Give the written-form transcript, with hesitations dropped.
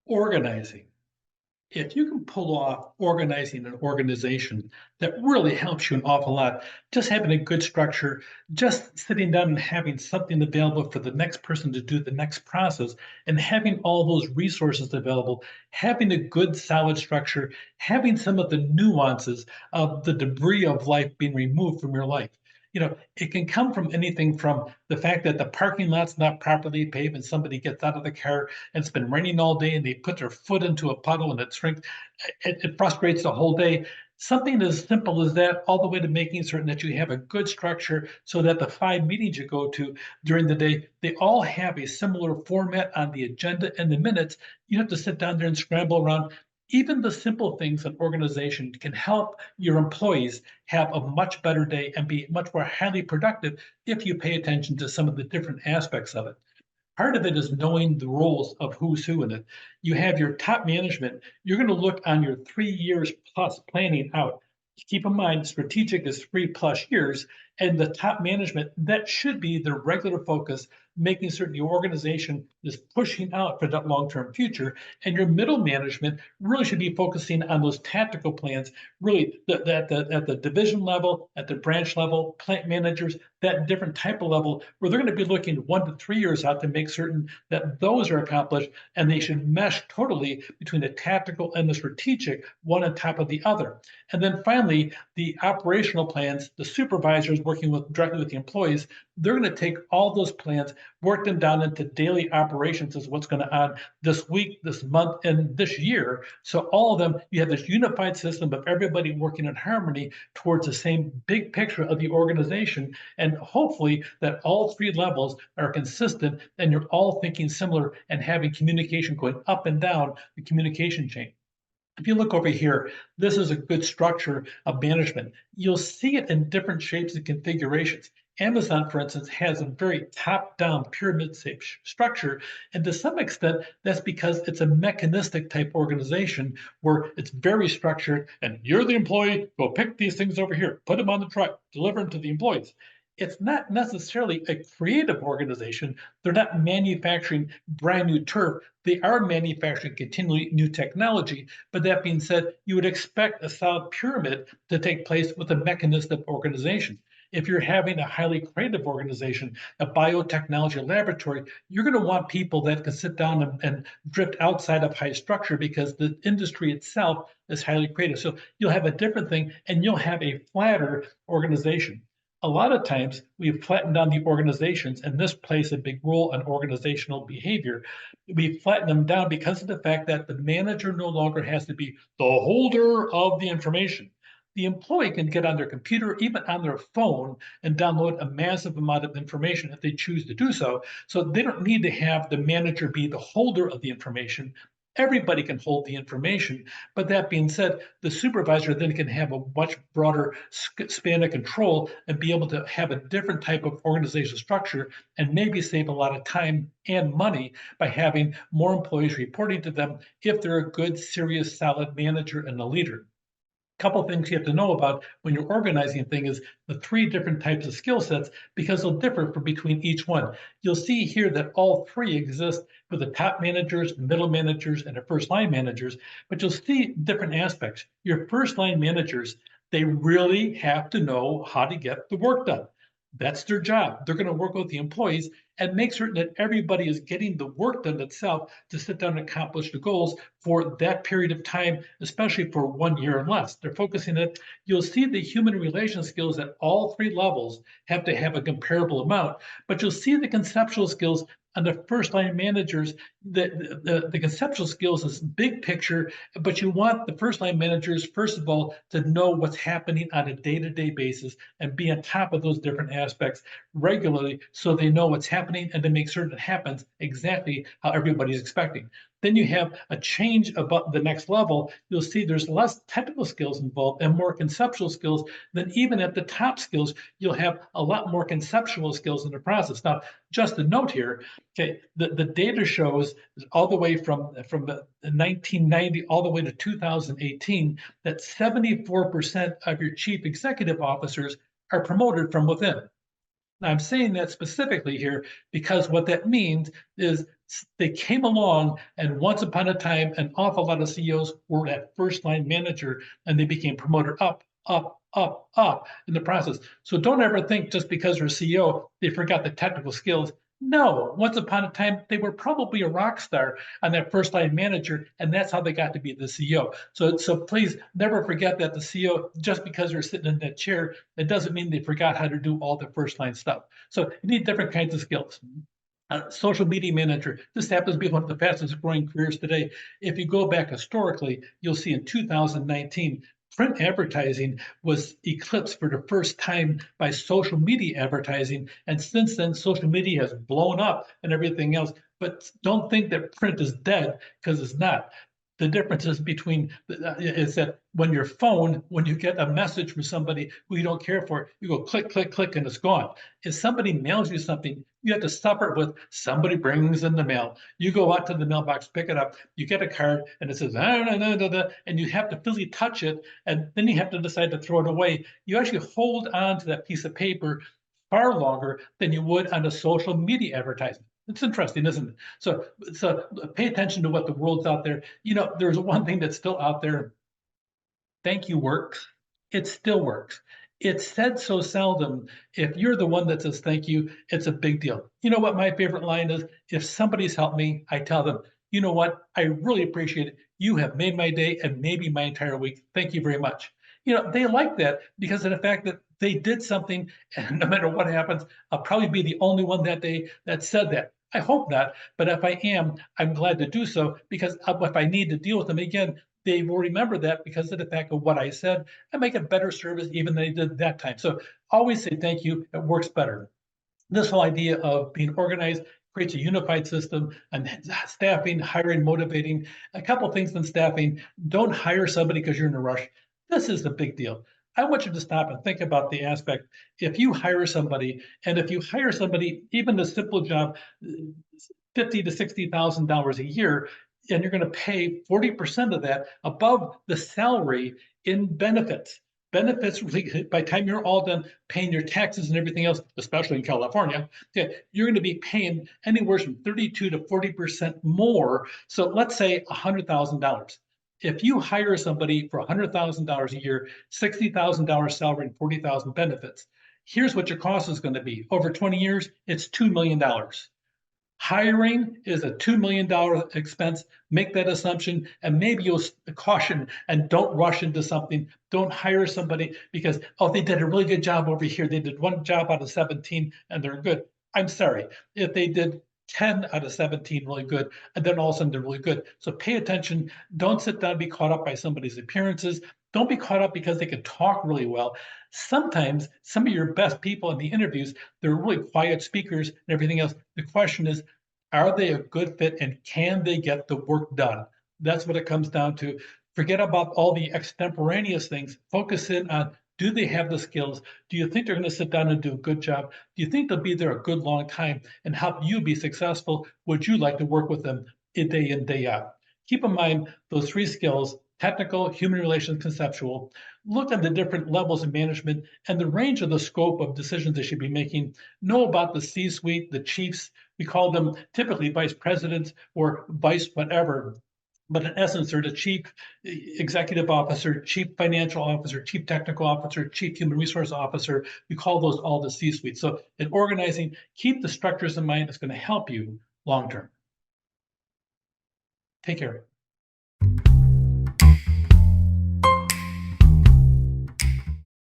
Organizing. If you can pull off organizing an organization, that really helps you an awful lot. Just having a good structure, just sitting down and having something available for the next person to do the next process, and having all those resources available, having a good solid structure, having some of the nuances of the debris of life being removed from your life. It can come from anything from the fact that the parking lot's not properly paved and somebody gets out of the car and it's been raining all day and they put their foot into a puddle and it shrinks. It frustrates the whole day. Something as simple as that, all the way to making certain that you have a good structure so that the 5 meetings you go to during the day, they all have a similar format on the agenda and the minutes. You have to sit down there and scramble around. Even the simple things in organization can help your employees have a much better day and be much more highly productive if you pay attention to some of the different aspects of it. Part of it is knowing the roles of who's who in it. You have your top management. You're going to look on your 3 years plus planning out. Keep in mind, strategic is 3 plus years, and the top management, that should be the regular focus, making certain the organization is pushing out for that long term future. And your middle management really should be focusing on those tactical plans, really at the division level, at the branch level, plant managers, that different type of level, where they're going to be looking 1 to 3 years out to make certain that those are accomplished, and they should mesh totally between the tactical and the strategic, one on top of the other. And then finally, the operational plans, the supervisors working directly with the employees, they're going to take all those plans, work them down into daily operations as what's going to on this week, this month, and this year. So all of them, you have this unified system of everybody working in harmony towards the same big picture of the organization. And hopefully that all 3 levels are consistent and you're all thinking similar and having communication going up and down the communication chain. If you look over here, this is a good structure of management. You'll see it in different shapes and configurations. Amazon, for instance, has a very top-down pyramid-shaped structure, and to some extent, that's because it's a mechanistic type organization where it's very structured, and you're the employee, go pick these things over here, put them on the truck, deliver them to the employees. It's not necessarily a creative organization. They're not manufacturing brand new turf. They are manufacturing continually new technology. But that being said, you would expect a solid pyramid to take place with a mechanistic organization. If you're having a highly creative organization, a biotechnology laboratory, you're going to want people that can sit down and drift outside of high structure because the industry itself is highly creative. So you'll have a different thing and you'll have a flatter organization. A lot of times we've flattened down the organizations, and this plays a big role in organizational behavior. We flatten them down because of the fact that the manager no longer has to be the holder of the information. The employee can get on their computer, even on their phone, and download a massive amount of information if they choose to do so. So they don't need to have the manager be the holder of the information. Everybody can hold the information. But that being said, the supervisor then can have a much broader span of control and be able to have a different type of organizational structure and maybe save a lot of time and money by having more employees reporting to them if they're a good, serious, solid manager and a leader. Couple things you have to know about when you're organizing things is the 3 different types of skill sets, because they'll differ from between each one. You'll see here that all 3 exist for the top managers, middle managers, and the first line managers, but you'll see different aspects. Your first line managers, they really have to know how to get the work done. That's their job. They're going to work with the employees and make certain that everybody is getting the work done itself to sit down and accomplish the goals for that period of time, especially for 1 year and less. They're focusing it. You'll see the human relation skills at all 3 levels have to have a comparable amount, but you'll see the conceptual skills on the first line managers. The conceptual skills is big picture, but you want the first line managers, first of all, to know what's happening on a day-to-day basis and be on top of those different aspects regularly so they know what's happening and to make certain it happens exactly how everybody's expecting. Then you have a change about the next level. You'll see there's less technical skills involved and more conceptual skills. Then even at the top skills, you'll have a lot more conceptual skills in the process. Now, just a note here, okay, the data shows all the way from 1990 all the way to 2018 that 74% of your chief executive officers are promoted from within. Now, I'm saying that specifically here because what that means is They came along, and once upon a time, an awful lot of CEOs were at first line manager, and they became promoted up, up, up, up in the process. So don't ever think just because they're CEO, they forgot the technical skills. No, once upon a time, they were probably a rock star on that first line manager, and that's how they got to be the CEO. So please never forget that the CEO, just because they're sitting in that chair, it doesn't mean they forgot how to do all the first line stuff. So you need different kinds of skills. Social media manager. This happens to be one of the fastest growing careers today. If you go back historically, you'll see in 2019, print advertising was eclipsed for the first time by social media advertising. And since then, social media has blown up and everything else. But don't think that print is dead, because it's not. The differences between is that when your phone, when you get a message from somebody who you don't care for, you go click, click, click, and it's gone. If somebody mails you something, you have to suffer with somebody brings in the mail. You go out to the mailbox, pick it up, you get a card, and it says, ah, nah, nah, nah, nah, and you have to physically touch it, and then you have to decide to throw it away. You actually hold on to that piece of paper far longer than you would on a social media advertisement. It's interesting, isn't it? So pay attention to what the world's out there. There's one thing that's still out there. Thank you works. It still works. It's said so seldom. If you're the one that says thank you, it's a big deal. You know what my favorite line is? If somebody's helped me, I tell them, you know what? I really appreciate it. You have made my day and maybe my entire week. Thank you very much. They like that because of the fact that they did something, and no matter what happens, I'll probably be the only one that day that said that. I hope not, but if I am, I'm glad to do so, because if I need to deal with them again, they will remember that because of the fact of what I said, and make a better service even than they did that time. So always say thank you. It works better. This whole idea of being organized creates a unified system, and staffing, hiring, motivating. A couple things in staffing: don't hire somebody because you're in a rush. This is the big deal. I want you to stop and think about the aspect. If you hire somebody, and if you hire somebody, even a simple job, $50 to $60,000 a year, and you're going to pay 40% of that above the salary in benefits. Benefits, by the time you're all done paying your taxes and everything else, especially in California, you're going to be paying anywhere from 32 to 40% more. So let's say $100,000. If you hire somebody for $100,000 a year, $60,000 salary, and 40,000 benefits, here's what your cost is going to be. Over 20 years, it's $2 million. Hiring is a $2 million expense. Make that assumption, and maybe you'll caution and don't rush into something. Don't hire somebody because, oh, they did a really good job over here. They did one job out of 17 and they're good. I'm sorry. If they did 10 out of 17 really good, and then all of a sudden they're really good. So pay attention. Don't sit down and be caught up by somebody's appearances. Don't be caught up because they can talk really well. Sometimes some of your best people in the interviews, they're really quiet speakers and everything else. The question is, are they a good fit and can they get the work done? That's what it comes down to. Forget about all the extemporaneous things. Focus in on, do they have the skills? Do you think they're going to sit down and do a good job? Do you think they'll be there a good long time and help you be successful? Would you like to work with them day in, day out? Keep in mind those three skills: technical, human relations, conceptual. Look at the different levels of management and the range of the scope of decisions they should be making. Know about the C-suite, the chiefs. We call them typically vice presidents or vice whatever. But in essence, they're the chief executive officer, chief financial officer, chief technical officer, chief human resource officer. We call those all the C-suite. So in organizing, keep the structures in mind. It's going to help you long term. Take care.